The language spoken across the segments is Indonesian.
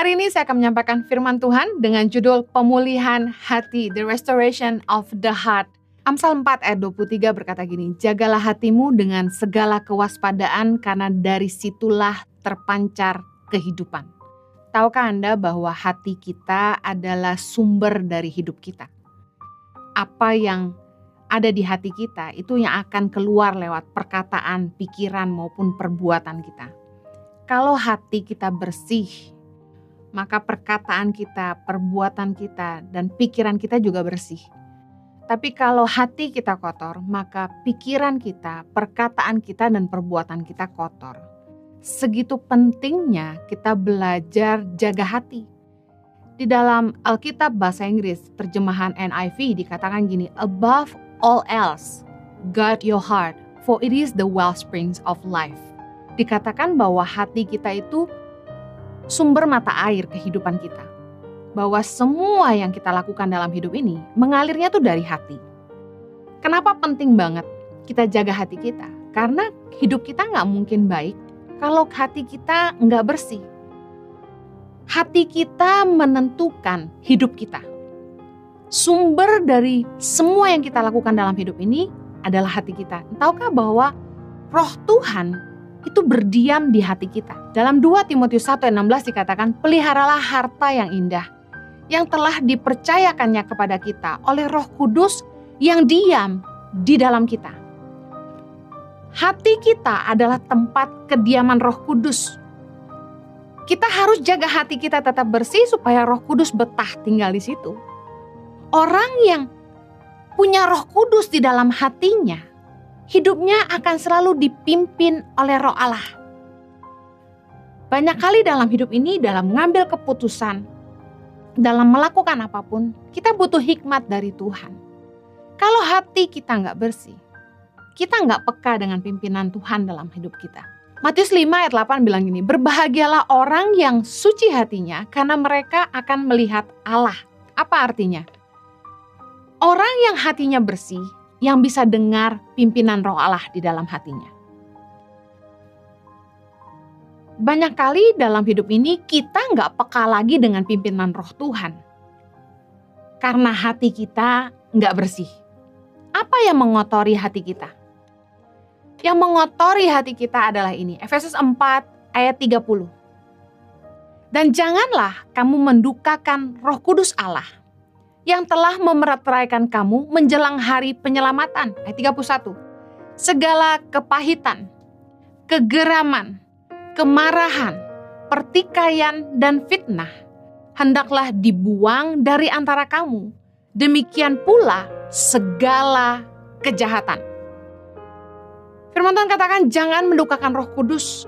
Hari ini saya akan menyampaikan firman Tuhan dengan judul Pemulihan Hati, The Restoration of the Heart. Amsal 4 ayat 23 berkata gini, jagalah hatimu dengan segala kewaspadaan karena dari situlah terpancar kehidupan. Tahukah Anda bahwa hati kita adalah sumber dari hidup kita? Apa yang ada di hati kita itu yang akan keluar lewat perkataan, pikiran maupun perbuatan kita. Kalau hati kita bersih, maka perkataan kita, perbuatan kita, dan pikiran kita juga bersih. Tapi kalau hati kita kotor, maka pikiran kita, perkataan kita, dan perbuatan kita kotor. Segitu pentingnya kita belajar jaga hati. Di dalam Alkitab bahasa Inggris, terjemahan NIV dikatakan gini, above all else, guard your heart, for it is the wellsprings of life. Dikatakan bahwa hati kita itu sumber mata air kehidupan kita. Bahwa semua yang kita lakukan dalam hidup ini mengalirnya tuh dari hati. Kenapa penting banget kita jaga hati kita? Karena hidup kita gak mungkin baik kalau hati kita gak bersih. Hati kita menentukan hidup kita. Sumber dari semua yang kita lakukan dalam hidup ini adalah hati kita. Tahukah bahwa Roh Tuhan itu berdiam di hati kita. Dalam 2 Timotius 1 ayat 16 dikatakan, peliharalah harta yang indah, yang telah dipercayakannya kepada kita oleh Roh Kudus yang diam di dalam kita. Hati kita adalah tempat kediaman Roh Kudus. Kita harus jaga hati kita tetap bersih supaya Roh Kudus betah tinggal di situ. Orang yang punya Roh Kudus di dalam hatinya, hidupnya akan selalu dipimpin oleh Roh Allah. Banyak kali dalam hidup ini, dalam mengambil keputusan, dalam melakukan apapun, kita butuh hikmat dari Tuhan. Kalau hati kita nggak bersih, kita nggak peka dengan pimpinan Tuhan dalam hidup kita. Matius 5 ayat 8 bilang gini, berbahagialah orang yang suci hatinya, karena mereka akan melihat Allah. Apa artinya? Orang yang hatinya bersih, yang bisa dengar pimpinan Roh Allah di dalam hatinya. Banyak kali dalam hidup ini kita nggak peka lagi dengan pimpinan Roh Tuhan. Karena hati kita nggak bersih. Apa yang mengotori hati kita? Yang mengotori hati kita adalah ini. Efesus 4 ayat 30. Dan janganlah kamu mendukakan Roh Kudus Allah yang telah memerantaraikan kamu menjelang hari penyelamatan. Ayat 31. Segala kepahitan, kegeraman, kemarahan, pertikaian, dan fitnah hendaklah dibuang dari antara kamu. Demikian pula segala kejahatan. Firman Tuhan katakan jangan mendukakan Roh Kudus.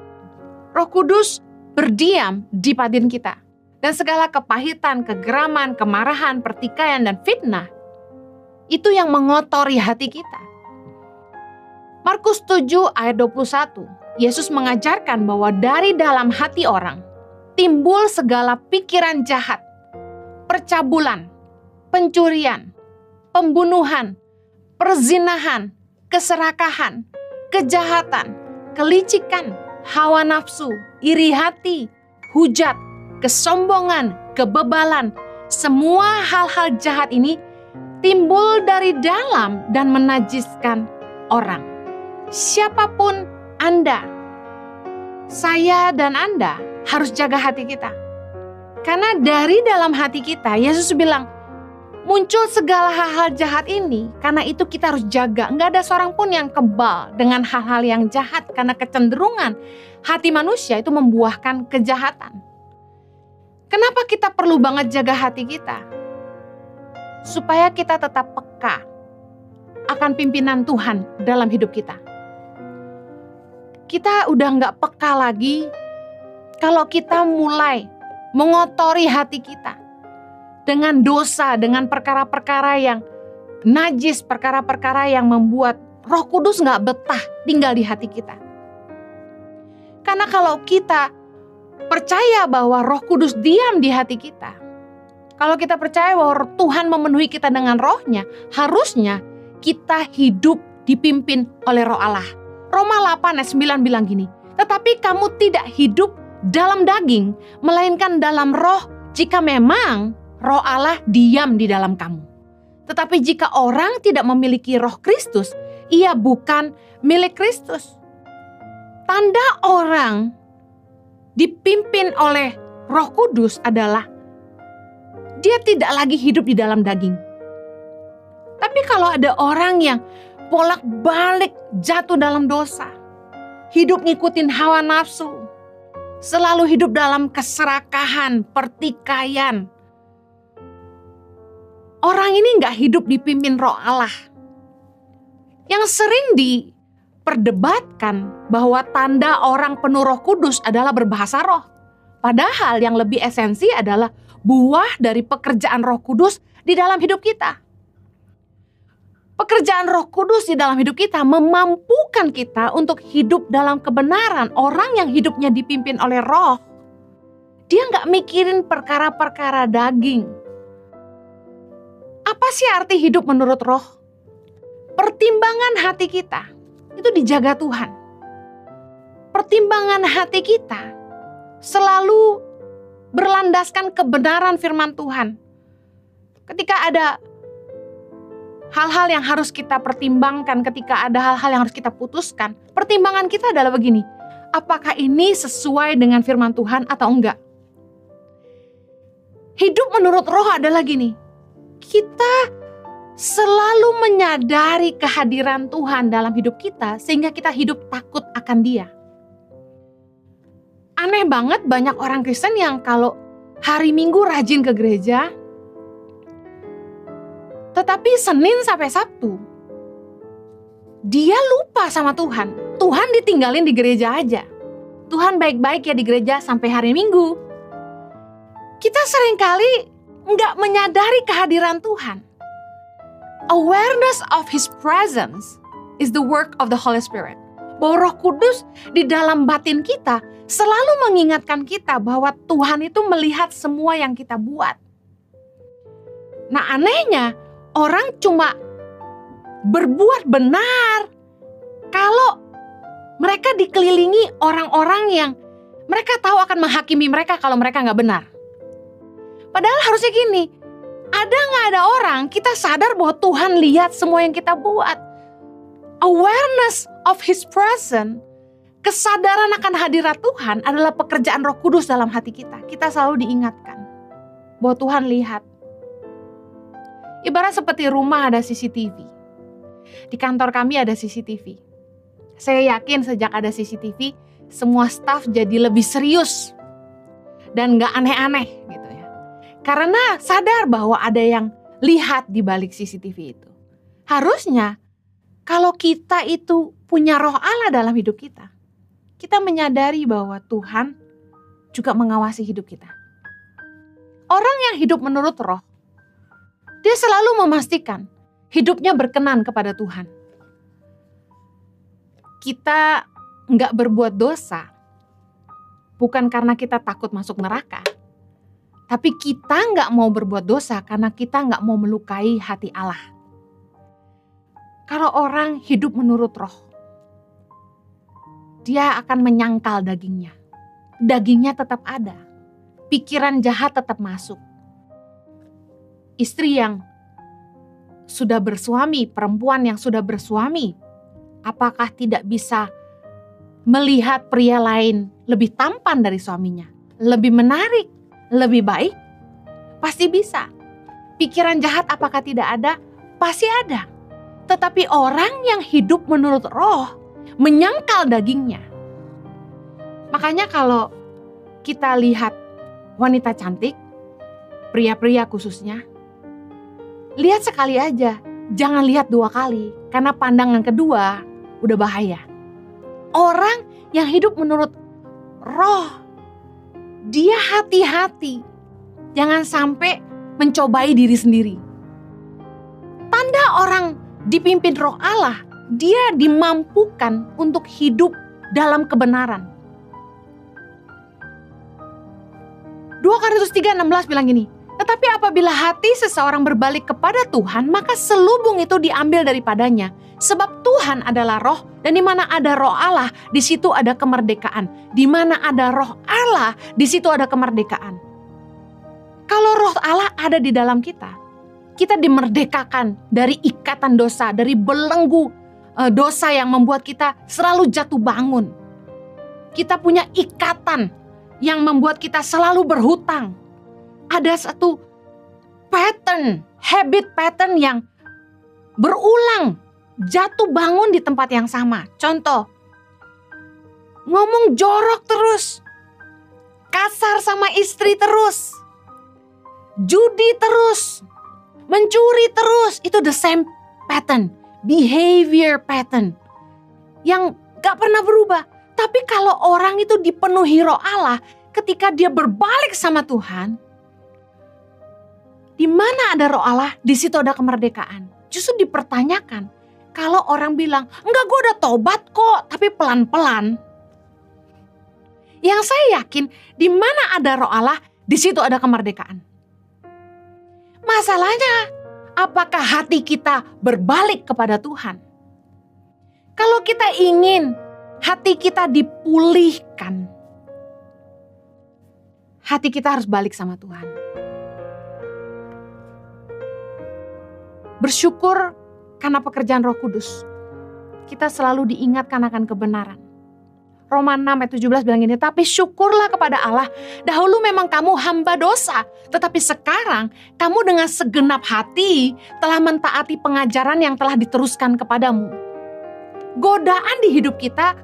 Roh Kudus berdiam di batin kita. Dan segala kepahitan, kegeraman, kemarahan, pertikaian, dan fitnah, itu yang mengotori hati kita. Markus 7 ayat 21, Yesus mengajarkan bahwa dari dalam hati orang, timbul segala pikiran jahat, percabulan, pencurian, pembunuhan, perzinahan, keserakahan, kejahatan, kelicikan, hawa nafsu, iri hati, hujat, kesombongan, kebebalan, semua hal-hal jahat ini timbul dari dalam dan menajiskan orang. Siapapun Anda, saya dan Anda harus jaga hati kita. Karena dari dalam hati kita, Yesus bilang, muncul segala hal-hal jahat ini, karena itu kita harus jaga. Nggak ada seorang pun yang kebal dengan hal-hal yang jahat, karena kecenderungan hati manusia itu membuahkan kejahatan. Kenapa kita perlu banget jaga hati kita? Supaya kita tetap peka akan pimpinan Tuhan dalam hidup kita. Kita udah gak peka lagi kalau kita mulai mengotori hati kita dengan dosa, dengan perkara-perkara yang najis, perkara-perkara yang membuat Roh Kudus gak betah tinggal di hati kita. Karena kalau kita percaya bahwa Roh Kudus diam di hati kita, kalau kita percaya bahwa Tuhan memenuhi kita dengan Roh-Nya, harusnya kita hidup dipimpin oleh Roh Allah. Roma 8 ayat 9 bilang gini, tetapi kamu tidak hidup dalam daging, melainkan dalam roh, jika memang roh Allah diam di dalam kamu. Tetapi jika orang tidak memiliki roh Kristus, ia bukan milik Kristus. Tanda orang dipimpin oleh Roh Kudus adalah dia tidak lagi hidup di dalam daging. Tapi kalau ada orang yang bolak-balik jatuh dalam dosa, hidup ngikutin hawa nafsu, selalu hidup dalam keserakahan, pertikaian, orang ini gak hidup dipimpin roh Allah. Yang sering diperdebatkan bahwa tanda orang penuh Roh Kudus adalah berbahasa roh. Padahal yang lebih esensi adalah buah dari pekerjaan Roh Kudus di dalam hidup kita. Pekerjaan Roh Kudus di dalam hidup kita memampukan kita untuk hidup dalam kebenaran. Orang yang hidupnya dipimpin oleh roh, dia gak mikirin perkara-perkara daging. Apa sih arti hidup menurut roh? Pertimbangan hati kita itu dijaga Tuhan. Pertimbangan hati kita selalu berlandaskan kebenaran firman Tuhan. Ketika ada hal-hal yang harus kita pertimbangkan, ketika ada hal-hal yang harus kita putuskan, pertimbangan kita adalah begini, apakah ini sesuai dengan firman Tuhan atau enggak? Hidup menurut roh adalah gini, kita selalu menyadari kehadiran Tuhan dalam hidup kita sehingga kita hidup takut akan Dia. Aneh banget banyak orang Kristen yang kalau hari Minggu rajin ke gereja, tetapi Senin sampai Sabtu dia lupa sama Tuhan. Tuhan ditinggalin di gereja aja. Tuhan baik-baik ya di gereja sampai hari Minggu. Kita seringkali nggak menyadari kehadiran Tuhan. Awareness of His presence is the work of the Holy Spirit. Bahwa Roh Kudus di dalam batin kita selalu mengingatkan kita bahwa Tuhan itu melihat semua yang kita buat. Nah anehnya, orang cuma berbuat benar kalau mereka dikelilingi orang-orang yang mereka tahu akan menghakimi mereka kalau mereka gak benar. Padahal harusnya gini, ada gak ada orang kita sadar bahwa Tuhan lihat semua yang kita buat. Awareness of His presence, kesadaran akan hadirat Tuhan adalah pekerjaan Roh Kudus dalam hati kita. Kita selalu diingatkan bahwa Tuhan lihat. Ibarat seperti rumah ada CCTV. Di kantor kami ada CCTV. Saya yakin sejak ada CCTV, semua staf jadi lebih serius dan gak aneh-aneh gitu ya. Karena sadar bahwa ada yang lihat di balik CCTV itu. Harusnya kalau kita itu punya roh Allah dalam hidup kita, kita menyadari bahwa Tuhan juga mengawasi hidup kita. Orang yang hidup menurut roh, dia selalu memastikan hidupnya berkenan kepada Tuhan. Kita nggak berbuat dosa, bukan karena kita takut masuk neraka. Tapi kita nggak mau berbuat dosa karena kita nggak mau melukai hati Allah. Kalau orang hidup menurut roh, dia akan menyangkal dagingnya. Dagingnya tetap ada. Pikiran jahat tetap masuk. Istri yang sudah bersuami, perempuan yang sudah bersuami, apakah tidak bisa melihat pria lain lebih tampan dari suaminya? Lebih menarik, lebih baik? Pasti bisa. Pikiran jahat apakah tidak ada? Pasti ada. Tetapi orang yang hidup menurut roh menyangkal dagingnya. Makanya kalau kita lihat wanita cantik, pria-pria khususnya, lihat sekali aja, jangan lihat 2 kali, karena pandangan kedua udah bahaya. Orang yang hidup menurut roh, dia hati-hati, jangan sampai mencobai diri sendiri. Tanda orang dipimpin roh Allah, dia dimampukan untuk hidup dalam kebenaran. 2 Korintus 3:16 bilang gini, Tetapi apabila hati seseorang berbalik kepada Tuhan, maka selubung itu diambil daripadanya. Sebab Tuhan adalah roh, dan di mana ada roh Allah, di situ ada kemerdekaan. Di mana ada roh Allah, di situ ada kemerdekaan. Kalau roh Allah ada di dalam kita dimerdekakan dari ikatan dosa, dari belenggu dosa yang membuat kita selalu jatuh bangun. Kita punya ikatan yang membuat kita selalu berhutang. Ada satu habit pattern yang berulang, jatuh bangun di tempat yang sama. Contoh, ngomong jorok terus, kasar sama istri terus, judi terus, mencuri terus. Itu the same pattern, behavior pattern yang gak pernah berubah. Tapi kalau orang itu dipenuhi roh Allah, ketika dia berbalik sama Tuhan, di mana ada roh Allah, di situ ada kemerdekaan. Justru dipertanyakan, kalau orang bilang, enggak, gue udah tobat kok, tapi pelan-pelan. Yang saya yakin, di mana ada roh Allah, di situ ada kemerdekaan. Masalahnya, apakah hati kita berbalik kepada Tuhan? Kalau kita ingin hati kita dipulihkan, hati kita harus balik sama Tuhan. Bersyukur karena pekerjaan Roh Kudus. Kita selalu diingatkan akan kebenaran. Roma 6 ayat 17 bilang gini, tapi syukurlah kepada Allah, dahulu memang kamu hamba dosa, tetapi sekarang kamu dengan segenap hati telah mentaati pengajaran yang telah diteruskan kepadamu. Godaan di hidup kita,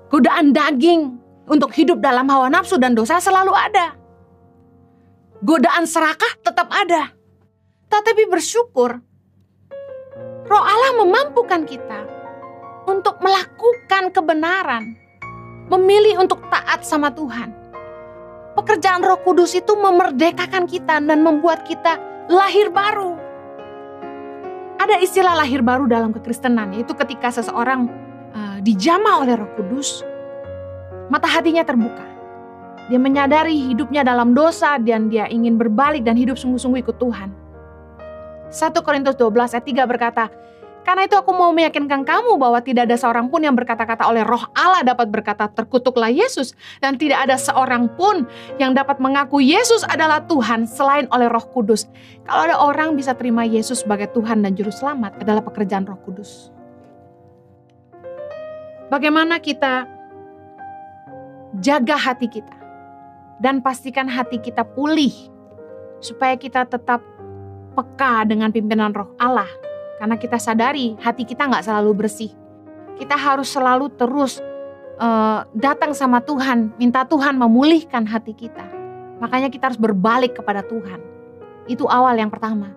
godaan daging untuk hidup dalam hawa nafsu dan dosa selalu ada. Godaan serakah tetap ada. Tetapi bersyukur, Roh Allah memampukan kita untuk melakukan kebenaran, memilih untuk taat sama Tuhan. Pekerjaan Roh Kudus itu memerdekakan kita dan membuat kita lahir baru. Ada istilah lahir baru dalam kekristenan, yaitu ketika seseorang dijamah oleh Roh Kudus, mata hatinya terbuka. Dia menyadari hidupnya dalam dosa dan dia ingin berbalik dan hidup sungguh-sungguh ikut Tuhan. 1 Korintus 12 ayat 3 berkata, karena itu aku mau meyakinkan kamu bahwa tidak ada seorang pun yang berkata-kata oleh Roh Allah dapat berkata terkutuklah Yesus, dan tidak ada seorang pun yang dapat mengaku Yesus adalah Tuhan selain oleh Roh Kudus. Kalau ada orang bisa terima Yesus sebagai Tuhan dan Juru Selamat adalah pekerjaan Roh Kudus. Bagaimana kita jaga hati kita dan pastikan hati kita pulih supaya kita tetap peka dengan pimpinan Roh Allah. Karena kita sadari hati kita gak selalu bersih. Kita harus selalu terus datang sama Tuhan, minta Tuhan memulihkan hati kita. Makanya kita harus berbalik kepada Tuhan. Itu awal yang pertama.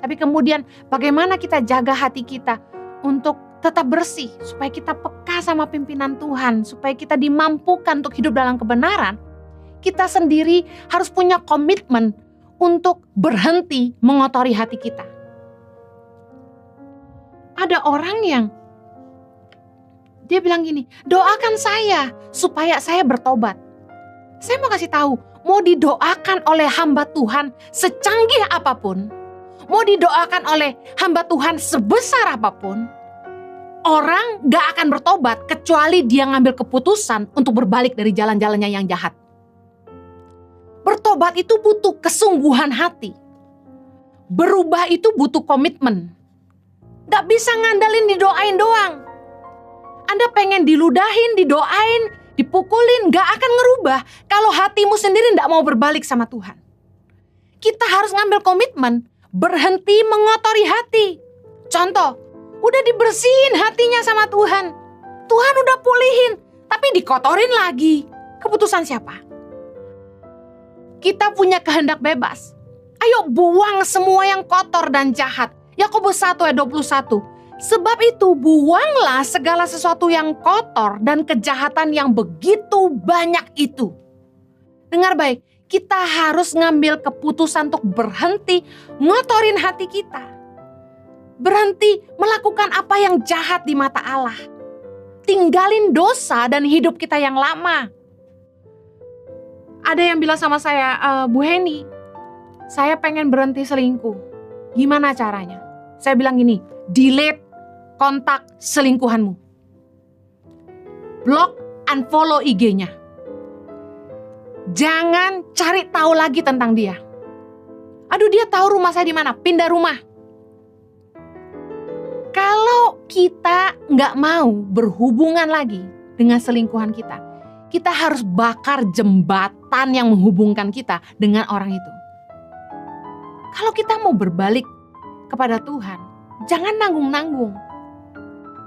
Tapi kemudian bagaimana kita jaga hati kita untuk tetap bersih, supaya kita peka sama pimpinan Tuhan, supaya kita dimampukan untuk hidup dalam kebenaran. Kita sendiri harus punya komitmen untuk berhenti mengotori hati kita. Ada orang yang dia bilang gini, doakan saya supaya saya bertobat. Saya mau kasih tahu, mau didoakan oleh hamba Tuhan secanggih apapun, mau didoakan oleh hamba Tuhan sebesar apapun, orang gak akan bertobat kecuali dia ngambil keputusan untuk berbalik dari jalan-jalannya yang jahat. Bertobat itu butuh kesungguhan hati. Berubah itu butuh komitmen. Gak bisa ngandalin didoain doang. Anda pengen diludahin, didoain, dipukulin, gak akan ngerubah kalau hatimu sendiri gak mau berbalik sama Tuhan. Kita harus ngambil komitmen, berhenti mengotori hati. Contoh, udah dibersihin hatinya sama Tuhan. Tuhan udah pulihin, tapi dikotorin lagi. Keputusan siapa? Kita punya kehendak bebas. Ayo buang semua yang kotor dan jahat. Yakobus 1 ayat 21. Sebab itu buanglah segala sesuatu yang kotor dan kejahatan yang begitu banyak itu. Dengar baik, kita harus ngambil keputusan untuk berhenti ngotorin hati kita. Berhenti melakukan apa yang jahat di mata Allah. Tinggalin dosa dan hidup kita yang lama. Ada yang bilang sama saya, Bu Heni, saya pengen berhenti selingkuh. Gimana caranya? Saya bilang gini, delete kontak selingkuhanmu. Blok, unfollow IG-nya. Jangan cari tahu lagi tentang dia. Aduh, dia tahu rumah saya di mana, pindah rumah. Kalau kita nggak mau berhubungan lagi dengan selingkuhan kita, kita harus bakar jembatan yang menghubungkan kita dengan orang itu. Kalau kita mau berbalik kepada Tuhan, jangan nanggung-nanggung.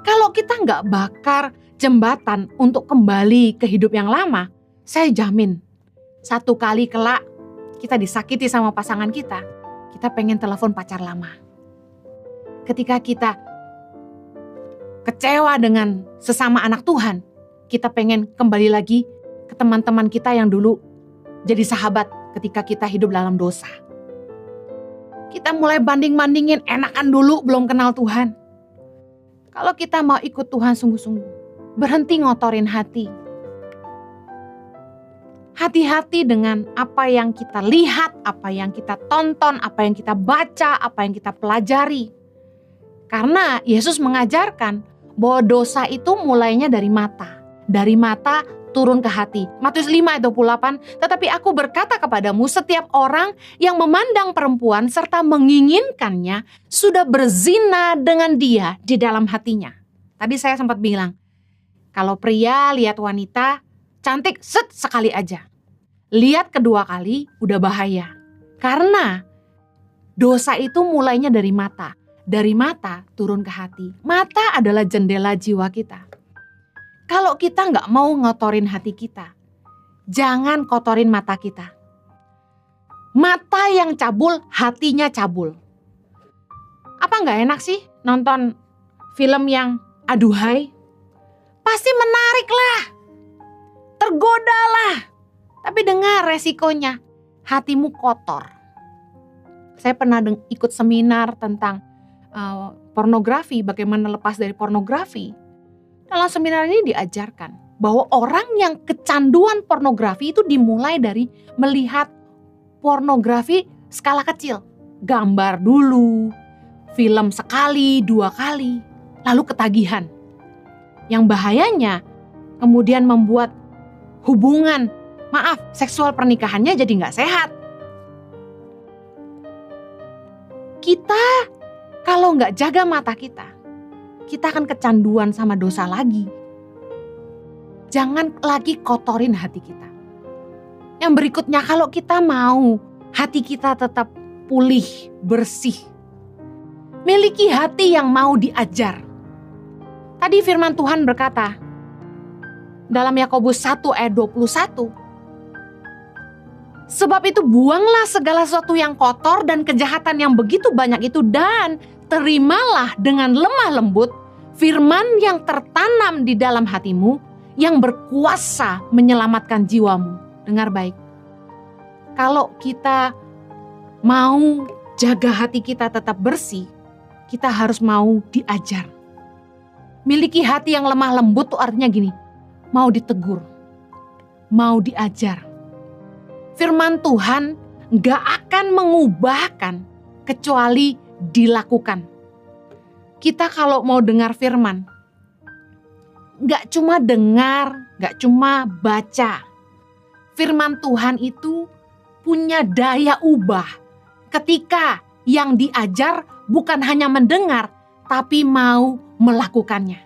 Kalau kita nggak bakar jembatan untuk kembali ke hidup yang lama, saya jamin satu kali kelak kita disakiti sama pasangan kita pengen telepon pacar lama. Ketika kita kecewa dengan sesama anak Tuhan, kita pengen kembali lagi ke teman-teman kita yang dulu jadi sahabat ketika kita hidup dalam dosa. Kita mulai banding-bandingin, enakan dulu belum kenal Tuhan. Kalau kita mau ikut Tuhan sungguh-sungguh, berhenti ngotorin hati. Hati-hati dengan apa yang kita lihat, apa yang kita tonton, apa yang kita baca, apa yang kita pelajari. Karena Yesus mengajarkan bahwa dosa itu mulainya dari mata. Dari mata turun ke hati. Matius 5:28, tetapi aku berkata kepadamu, setiap orang yang memandang perempuan serta menginginkannya sudah berzina dengan dia di dalam hatinya. Tadi saya sempat bilang, kalau pria lihat wanita cantik sekali aja. Lihat kedua kali udah bahaya. Karena dosa itu mulainya dari mata. Dari mata turun ke hati. Mata adalah jendela jiwa kita. Kalau kita nggak mau ngotorin hati kita, jangan kotorin mata kita. Mata yang cabul, hatinya cabul. Apa nggak enak sih nonton film yang aduhai? Pasti menarik lah, tergoda lah. Tapi dengar resikonya, hatimu kotor. Saya pernah ikut seminar tentang pornografi, bagaimana lepas dari pornografi. Dalam seminar ini diajarkan bahwa orang yang kecanduan pornografi itu dimulai dari melihat pornografi skala kecil. Gambar dulu, film sekali, 2 kali, lalu ketagihan. Yang bahayanya kemudian membuat hubungan, seksual pernikahannya jadi gak sehat. Kita kalau gak jaga mata kita akan kecanduan sama dosa lagi. Jangan lagi kotorin hati kita. Yang berikutnya, kalau kita mau hati kita tetap pulih, bersih, miliki hati yang mau diajar. Tadi firman Tuhan berkata dalam Yakobus 1:21, sebab itu buanglah segala sesuatu yang kotor dan kejahatan yang begitu banyak itu, dan terimalah dengan lemah lembut firman yang tertanam di dalam hatimu yang berkuasa menyelamatkan jiwamu. Dengar baik. Kalau kita mau jaga hati kita tetap bersih, kita harus mau diajar. Miliki hati yang lemah lembut tuh artinya gini, mau ditegur, mau diajar. Firman Tuhan gak akan mengubahkan kecuali dilakukan. Kita kalau mau dengar firman, gak cuma dengar, gak cuma baca. Firman Tuhan itu punya daya ubah ketika yang diajar bukan hanya mendengar, tapi mau melakukannya.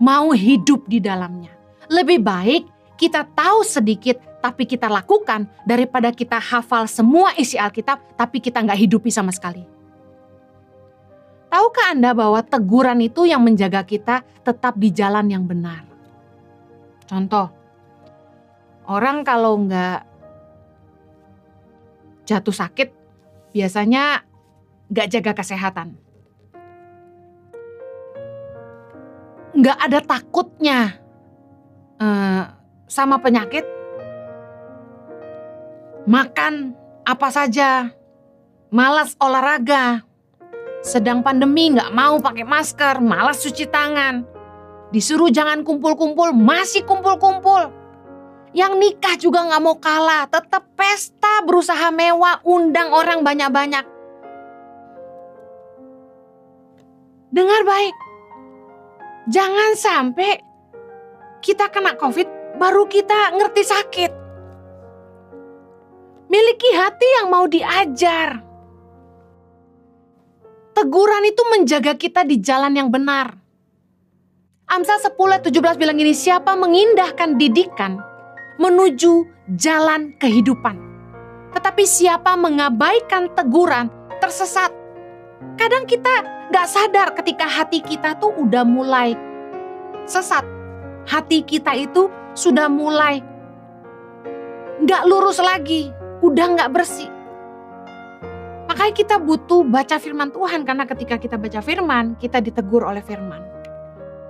Mau hidup di dalamnya. Lebih baik kita tahu sedikit tapi kita lakukan daripada kita hafal semua isi Alkitab tapi kita gak hidupi sama sekali. Tahukah Anda bahwa teguran itu yang menjaga kita tetap di jalan yang benar? Contoh, orang kalau nggak jatuh sakit, biasanya nggak jaga kesehatan. Nggak ada takutnya sama penyakit, makan apa saja, malas olahraga. Sedang pandemi gak mau pakai masker, malas cuci tangan. Disuruh jangan kumpul-kumpul, masih kumpul-kumpul. Yang nikah juga gak mau kalah, tetap pesta, berusaha mewah, undang orang banyak-banyak. Dengar baik, jangan sampai kita kena COVID baru kita ngerti sakit. Miliki hati yang mau diajar. Teguran itu menjaga kita di jalan yang benar. Amsal 10:17 bilang gini, siapa mengindahkan didikan menuju jalan kehidupan. Tetapi siapa mengabaikan teguran tersesat. Kadang kita gak sadar ketika hati kita tuh udah mulai sesat. Hati kita itu sudah mulai gak lurus lagi, udah gak bersih. Makanya kita butuh baca firman Tuhan, karena ketika kita baca firman, kita ditegur oleh firman.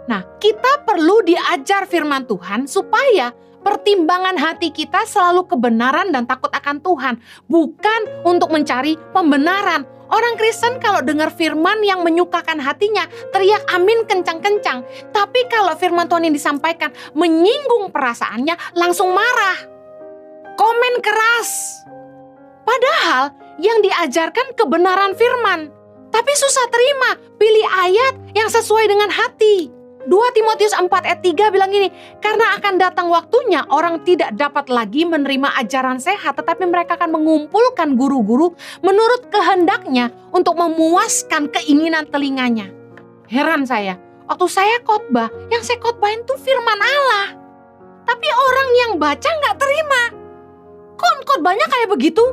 Nah, kita perlu diajar firman Tuhan supaya pertimbangan hati kita selalu kebenaran dan takut akan Tuhan, bukan untuk mencari pembenaran. Orang Kristen kalau dengar firman yang menyukakan hatinya, teriak amin kencang-kencang. Tapi kalau firman Tuhan yang disampaikan menyinggung perasaannya, langsung marah. Komen keras. Padahal yang diajarkan kebenaran firman. Tapi susah terima, pilih ayat yang sesuai dengan hati. 2 Timotius 4:3 bilang gini, karena akan datang waktunya orang tidak dapat lagi menerima ajaran sehat, tetapi mereka akan mengumpulkan guru-guru menurut kehendaknya untuk memuaskan keinginan telinganya. Heran saya, waktu saya khotbah, yang saya khotbahin itu firman Allah. Tapi orang yang baca gak terima. Kok khotbahnya kayak begitu?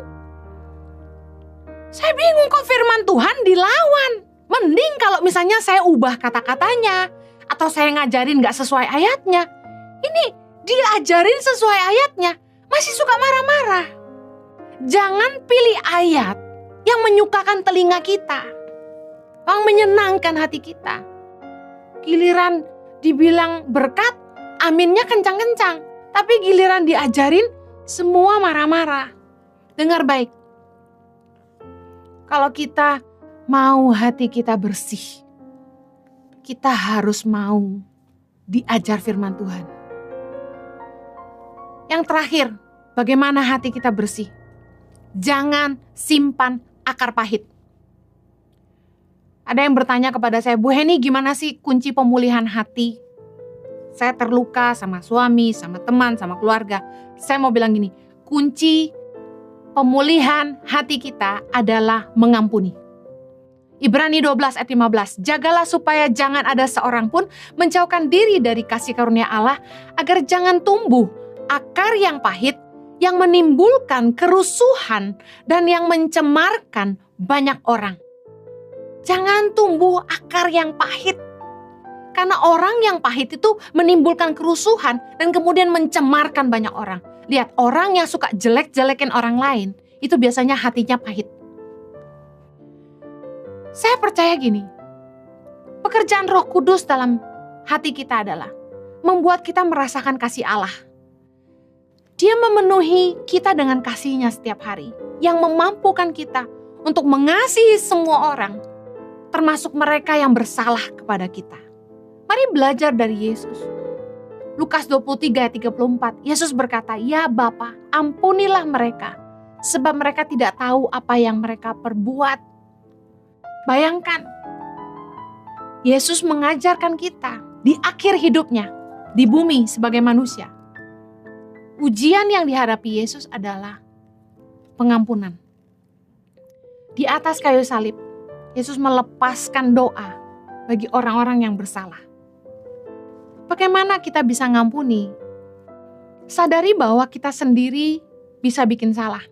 Saya bingung, kok firman Tuhan dilawan. Mending kalau misalnya saya ubah kata-katanya, atau saya ngajarin gak sesuai ayatnya. Ini diajarin sesuai ayatnya, masih suka marah-marah. Jangan pilih ayat yang menyukakan telinga kita, yang menyenangkan hati kita. Giliran dibilang berkat, aminnya kencang-kencang. Tapi giliran diajarin, semua marah-marah. Dengar baik, kalau kita mau hati kita bersih, kita harus mau diajar firman Tuhan. Yang terakhir, bagaimana hati kita bersih? Jangan simpan akar pahit. Ada yang bertanya kepada saya, Bu Heni, gimana sih kunci pemulihan hati? Saya terluka sama suami, sama teman, sama keluarga. Saya mau bilang gini, kunci pemulihan hati kita adalah mengampuni. Ibrani 12:15, jagalah supaya jangan ada seorang pun menjauhkan diri dari kasih karunia Allah, agar jangan tumbuh akar yang pahit, yang menimbulkan kerusuhan dan yang mencemarkan banyak orang. Jangan tumbuh akar yang pahit, karena orang yang pahit itu menimbulkan kerusuhan dan kemudian mencemarkan banyak orang. Lihat, orang yang suka jelek-jelekin orang lain, itu biasanya hatinya pahit. Saya percaya gini, pekerjaan Roh Kudus dalam hati kita adalah membuat kita merasakan kasih Allah. Dia memenuhi kita dengan kasih-Nya setiap hari, yang memampukan kita untuk mengasihi semua orang, termasuk mereka yang bersalah kepada kita. Mari belajar dari Yesus. Lukas 23:34, Yesus berkata, ya Bapa, ampunilah mereka, sebab mereka tidak tahu apa yang mereka perbuat. Bayangkan, Yesus mengajarkan kita di akhir hidupnya, di bumi sebagai manusia. Ujian yang dihadapi Yesus adalah pengampunan. Di atas kayu salib, Yesus melepaskan doa bagi orang-orang yang bersalah. Bagaimana kita bisa ngampuni? Sadari bahwa kita sendiri bisa bikin salah.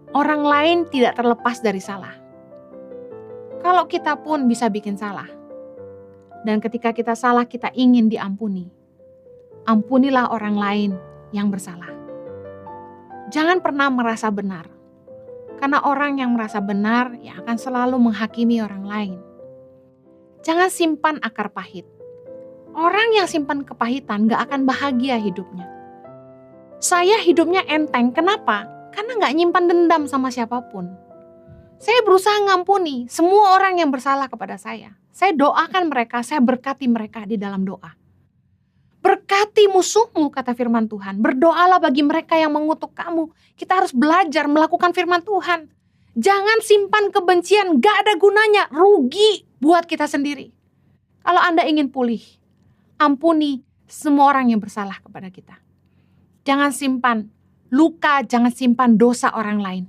Orang lain tidak terlepas dari salah. Kalau kita pun bisa bikin salah. Dan ketika kita salah, kita ingin diampuni. Ampunilah orang lain yang bersalah. Jangan pernah merasa benar. Karena orang yang merasa benar yang akan selalu menghakimi orang lain. Jangan simpan akar pahit. Orang yang simpan kepahitan gak akan bahagia hidupnya. Saya hidupnya enteng, kenapa? Karena gak nyimpan dendam sama siapapun. Saya berusaha ngampuni semua orang yang bersalah kepada saya. Saya doakan mereka, saya berkati mereka di dalam doa. Berkati musuhmu, kata firman Tuhan. Berdoalah bagi mereka yang mengutuk kamu. Kita harus belajar melakukan firman Tuhan. Jangan simpan kebencian, gak ada gunanya, rugi buat kita sendiri. Kalau Anda ingin pulih, ampuni semua orang yang bersalah kepada kita. Jangan simpan luka, jangan simpan dosa orang lain.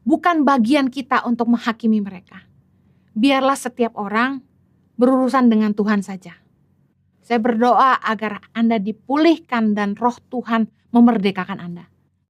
Bukan bagian kita untuk menghakimi mereka. Biarlah setiap orang berurusan dengan Tuhan saja. Saya berdoa agar Anda dipulihkan dan roh Tuhan memerdekakan Anda.